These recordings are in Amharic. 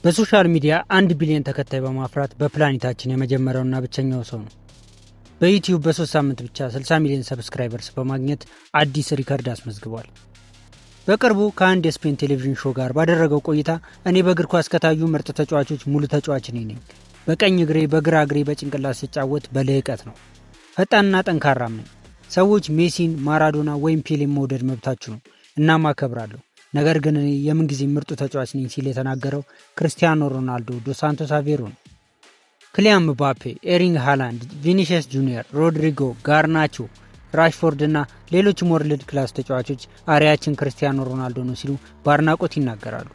በሶሻል ሚዲያ 1 ቢሊዮን ተከታይ በማፍራት በፕላኔታችን የመጀመሪያውና ብቸኛው ሰው ነው። በዩቲዩብ በ3 ሳምንት ብቻ 60 ሚሊዮን ሰብስክራይበርስ በማግኘት አዲስ ሪከርድ አስመዝግቧል። በቅርቡ ከአንድ የስፔን ቴሌቪዥን ሾው ጋር ባደረገው ቆይታ እኔ በእግር ኳስ ከታዩ ምርጥ ተጫዋቾች ሙሉ ተጫዋች ነኝ። በቀኝ እግሬ በግራ እግሬ በጭንቅላት ስጫወት በልህቀት ነው። ፈጣንና ጠንካራም ነኝ። ሰዎች ሜሲን፣ ማራዶና ወይም ፔሌን መውደድ መብታችሁ ነው እናም አከብራለሁ። ነገር ግን እኔ የምንጊዜ ምርጡ ተጫዋች ነኝ ሲል የተናገረው ክርስቲያኖ ሮናልዶ ዶስ ሳንቶስ አቬሮ ነው። ክሊያን ምባፔ፣ ኤሪንግ ሃላንድ፣ ቪኒሲየስ ጁኒየር፣ ሮድሪጎ፣ ጋርናቾ፣ ራሽፎርድ እና ሌሎችም ወርልድ ክላስ ተጫዋቾች አሪያችን ክርስቲያኖ ሮናልዶ ነው ሲሉ በአድናቆት ይናገራሉ።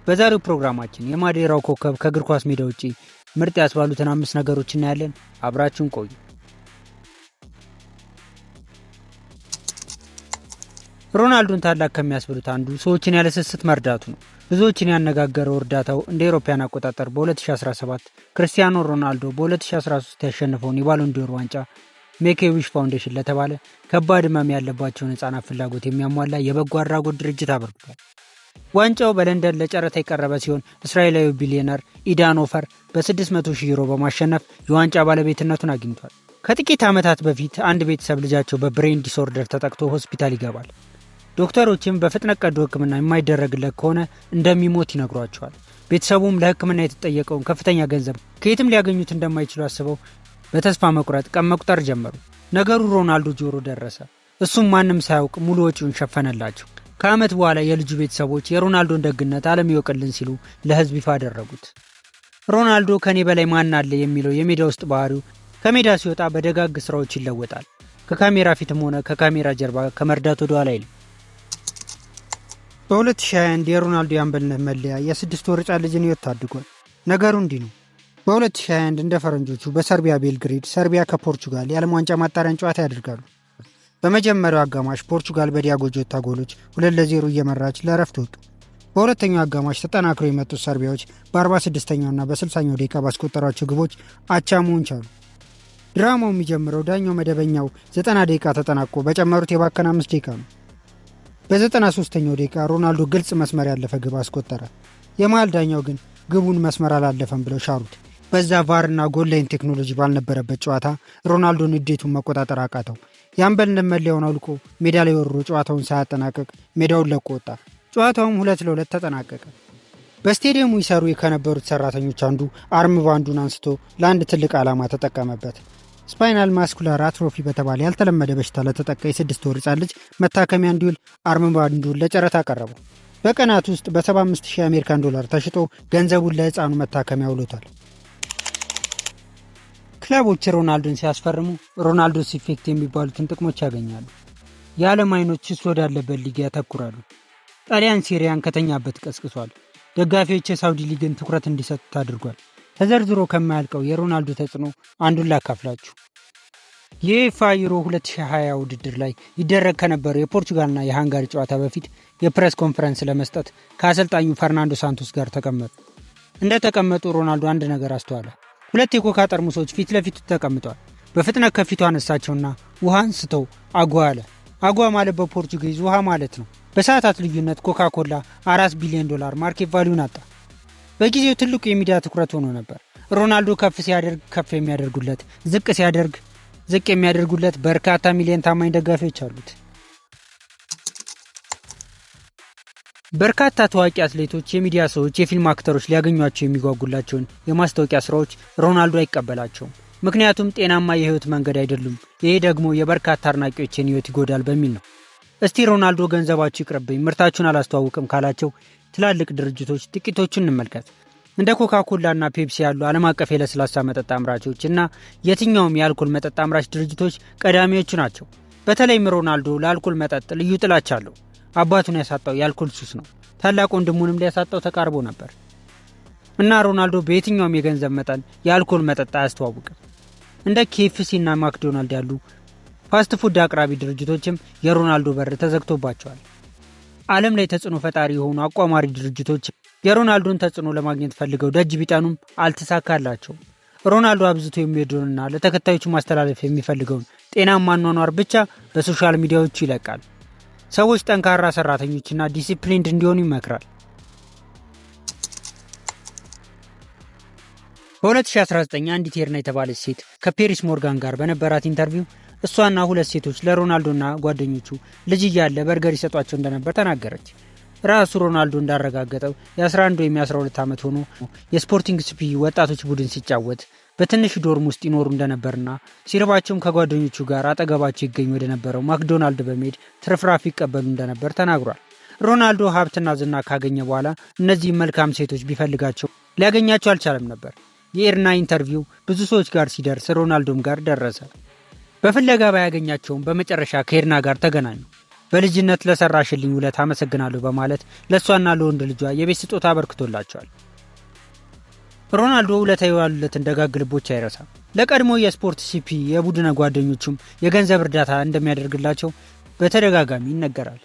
በዛሬው ፕሮግራማችን የማዴራው ኮከብ ከእግር ኳስ ሜዳ ውጪ ምርጥ ያስባሉትን 5 ነገሮች እናያለን። አብራችሁን ቆዩ። ሮናልዶን ታላቅ ከሚያስብሉት አንዱ ሰዎችን ያለ ስስት መርዳቱ ነው። ብዙዎችን ያነጋገረው እርዳታው እንደ አውሮፓውያን አቆጣጠር በ2017 ክርስቲያኖ ሮናልዶ በ2013 ያሸነፈውን የባሎን ዶር ዋንጫ ሜክ ኤ ዊሽ ፋውንዴሽን ለተባለ ከባድ ህመም ያለባቸውን ህጻናት ፍላጎት የሚያሟላ የበጎ አድራጎት ድርጅት አበርክቷል። ዋንጫው በለንደን ለጨረታ የቀረበ ሲሆን እስራኤላዊ ቢሊዮነር ኢዳን ኦፈር በ600,000 ዩሮ በማሸነፍ የዋንጫ ባለቤትነቱን አግኝቷል። ከጥቂት ዓመታት በፊት አንድ ቤተሰብ ልጃቸው በብሬን ዲስኦርደር ተጠቅቶ ሆስፒታል ይገባል። ዶክተሮችም በፍጥነት ቀዶ ህክምና የማይደረግለት ከሆነ እንደሚሞት ይነግሯቸዋል። ቤተሰቡም ለህክምና የተጠየቀውን ከፍተኛ ገንዘብ ከየትም ሊያገኙት እንደማይችሉ አስበው በተስፋ መቁረጥ ቀን መቁጠር ጀመሩ። ነገሩ ሮናልዶ ጆሮ ደረሰ። እሱም ማንም ሳያውቅ ሙሉ ወጪውን ሸፈነላቸው። ከዓመት በኋላ የልጁ ቤተሰቦች የሮናልዶን ደግነት ዓለም ይወቅልን ሲሉ ለህዝብ ይፋ አደረጉት። ሮናልዶ ከኔ በላይ ማን አለ የሚለው የሜዳ ውስጥ ባህሪው ከሜዳ ሲወጣ በደጋግ ስራዎች ይለወጣል። ከካሜራ ፊትም ሆነ ከካሜራ ጀርባ ከመርዳት ወደ ኋላ አይልም። በ2021 የሮናልዶ የአምበልነት መለያ የ6 ወር ህጻን ልጅን ህይወት ታድጓል። ነገሩ እንዲህ ነው። በ2021 እንደ ፈረንጆቹ በሰርቢያ ቤልግሬድ ሰርቢያ ከፖርቹጋል የዓለም ዋንጫ ማጣሪያን ጨዋታ ያደርጋሉ። በመጀመሪያው አጋማሽ ፖርቹጋል በዲያጎ ጆታ ጎሎች 2-0 እየመራች ለእረፍት ወጡ። በሁለተኛው አጋማሽ ተጠናክረው የመጡት ሰርቢያዎች በ46ኛውና በ60ኛው ደቂቃ ባስቆጠሯቸው ግቦች አቻ መሆን ቻሉ። ድራማው የሚጀምረው ዳኛው መደበኛው 90 ደቂቃ ተጠናቆ በጨመሩት የባከነ 5 ደቂቃ ነው። በ93ኛው ደቂቃ ሮናልዶ ግልጽ መስመር ያለፈ ግብ አስቆጠረ። የመሃል ዳኛው ግን ግቡን መስመር አላለፈም ብለው ሻሩት። በዛ ቫርና ጎል ላይን ቴክኖሎጂ ባልነበረበት ጨዋታ ሮናልዶ ንዴቱን መቆጣጠር አቃተው። የአምበልነት መለያውን አውልቆ ሜዳ ላይ ወርሮ ጨዋታውን ሳያጠናቀቅ ሜዳውን ለቆ ወጣ። ጨዋታውም 2-2 ተጠናቀቀ። በስቴዲየሙ ይሰሩ ከነበሩት ሰራተኞች አንዱ አርም ባንዱን አንስቶ ለአንድ ትልቅ ዓላማ ተጠቀመበት። ስፓይናል ማስኩላር አትሮፊ በተባለ ያልተለመደ በሽታ ለተጠቃ የ6 ወር ህጻን ልጅ መታከሚያ እንዲውል አርም ባንዱን ለጨረታ አቀረበው። በቀናት ውስጥ በ75,000 አሜሪካን ዶላር ተሽጦ ገንዘቡን ለህፃኑ መታከሚያ ውሎታል። ክለቦች ሮናልዶን ሲያስፈርሙ ሮናልዶስ ኢፌክት የሚባሉትን ጥቅሞች ያገኛሉ። የዓለም አይኖች እሱ ወዳለበት ሊግ ያተኩራሉ። ጣሊያን ሴሪያን ከተኛበት ቀስቅሷል። ደጋፊዎች የሳውዲ ሊግን ትኩረት እንዲሰጡት አድርጓል። ተዘርዝሮ ከማያልቀው የሮናልዶ ተጽዕኖ አንዱን ላካፍላችሁ። የዩኤፋ ዩሮ 2020 ውድድር ላይ ይደረግ ከነበረው የፖርቹጋልና የሃንጋሪ ጨዋታ በፊት የፕሬስ ኮንፈረንስ ለመስጠት ከአሰልጣኙ ፈርናንዶ ሳንቶስ ጋር ተቀመጡ። እንደተቀመጡ ሮናልዶ አንድ ነገር አስተዋለ። 2 የኮካ ጠርሙሶች ፊት ለፊቱ ተቀምጧል። በፍጥነት ከፊቱ አነሳቸውና ውሃ አንስተው አጓ አለ። አጓ ማለት በፖርቹጊዝ ውሃ ማለት ነው። በሰዓታት ልዩነት ኮካ ኮላ $4 ቢሊዮን ማርኬት ቫልዩን አጣ። በጊዜው ትልቁ የሚዲያ ትኩረት ሆኖ ነበር። ሮናልዶ ከፍ ሲያደርግ ከፍ የሚያደርጉለት፣ ዝቅ ሲያደርግ ዝቅ የሚያደርጉለት በርካታ ሚሊዮን ታማኝ ደጋፊዎች አሉት። በርካታ ታዋቂ አትሌቶች፣ የሚዲያ ሰዎች፣ የፊልም አክተሮች ሊያገኟቸው የሚጓጉላቸውን የማስታወቂያ ስራዎች ሮናልዶ አይቀበላቸውም። ምክንያቱም ጤናማ የህይወት መንገድ አይደሉም። ይሄ ደግሞ የበርካታ አድናቂዎችን ህይወት ይጎዳል በሚል ነው። እስቲ ሮናልዶ ገንዘባችሁ ይቅርብኝ፣ ምርታችሁን አላስተዋውቅም ካላቸው ትላልቅ ድርጅቶች ጥቂቶቹን እንመልከት። እንደ ኮካኮላ እና ፔፕሲ ያሉ ዓለም አቀፍ የለስላሳ መጠጥ አምራቾች እና የትኛውም የአልኮል መጠጥ አምራች ድርጅቶች ቀዳሚዎቹ ናቸው። በተለይም ሮናልዶ ለአልኮል መጠጥ ልዩ ጥላቻ አለው። አባቱን ያሳጣው የአልኮል ሱስ ነው። ታላቅ ወንድሙንም ሊያሳጣው ተቃርቦ ነበር እና ሮናልዶ በየትኛውም የገንዘብ መጠን የአልኮል መጠጥ አያስተዋውቅም። እንደ ኬኤፍሲ እና ማክዶናልድ ያሉ ፋስት ፉድ አቅራቢ ድርጅቶችም የሮናልዶ በር ተዘግቶባቸዋል። ዓለም ላይ ተጽዕኖ ፈጣሪ የሆኑ አቋማሪ ድርጅቶች የሮናልዶን ተጽዕኖ ለማግኘት ፈልገው ደጅ ቢጠኑም አልተሳካላቸውም። ሮናልዶ አብዝቶ የሚወደውንና ለተከታዮቹ ማስተላለፍ የሚፈልገውን ጤናማ አኗኗር ብቻ በሶሻል ሚዲያዎቹ ይለቃል። ሰዎች ጠንካራ ሰራተኞችና ዲሲፕሊንድ እንዲሆኑ ይመክራል። በ2019 አንዲት ኤርና የተባለች ሴት ከፔሪስ ሞርጋን ጋር በነበራት ኢንተርቪው እሷና ሁለት ሴቶች ለሮናልዶና ጓደኞቹ ልጅ እያለ በርገር ይሰጧቸው እንደነበር ተናገረች። ራሱ ሮናልዶ እንዳረጋገጠው የ11 ወይም የ12 ዓመት ሆኖ የስፖርቲንግ ሲፒ ወጣቶች ቡድን ሲጫወት በትንሽ ዶርም ውስጥ ይኖሩ እንደነበርና ሲርባቸውም ከጓደኞቹ ጋር አጠገባቸው ይገኙ ወደ ነበረው ማክዶናልድ በመሄድ ትርፍራፊ ይቀበሉ እንደነበር ተናግሯል። ሮናልዶ ሀብትና ዝና ካገኘ በኋላ እነዚህ መልካም ሴቶች ቢፈልጋቸው ሊያገኛቸው አልቻለም ነበር። የኤርና ኢንተርቪው ብዙ ሰዎች ጋር ሲደርስ ሮናልዶም ጋር ደረሰ። በፍለጋ ባያገኛቸውም በመጨረሻ ከኤርና ጋር ተገናኙ። በልጅነት ለሰራሽልኝ ውለት አመሰግናለሁ በማለት ለእሷና ለወንድ ልጇ የቤት ስጦታ አበርክቶላቸዋል። ሮናልዶ ውለታ የዋሉለትን ደጋግ ልቦች አይረሳም። ለቀድሞ የስፖርት ሲፒ የቡድን ጓደኞቹም የገንዘብ እርዳታ እንደሚያደርግላቸው በተደጋጋሚ ይነገራል።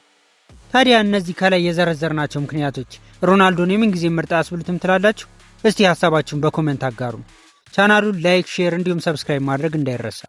ታዲያ እነዚህ ከላይ የዘረዘርናቸው ምክንያቶች ሮናልዶን የምንጊዜ ምርጥ አስብሉትም ትላላችሁ? እስቲ ሀሳባችሁን በኮሜንት አጋሩ። ቻናሉን ላይክ፣ ሼር እንዲሁም ሰብስክራይብ ማድረግ እንዳይረሳ።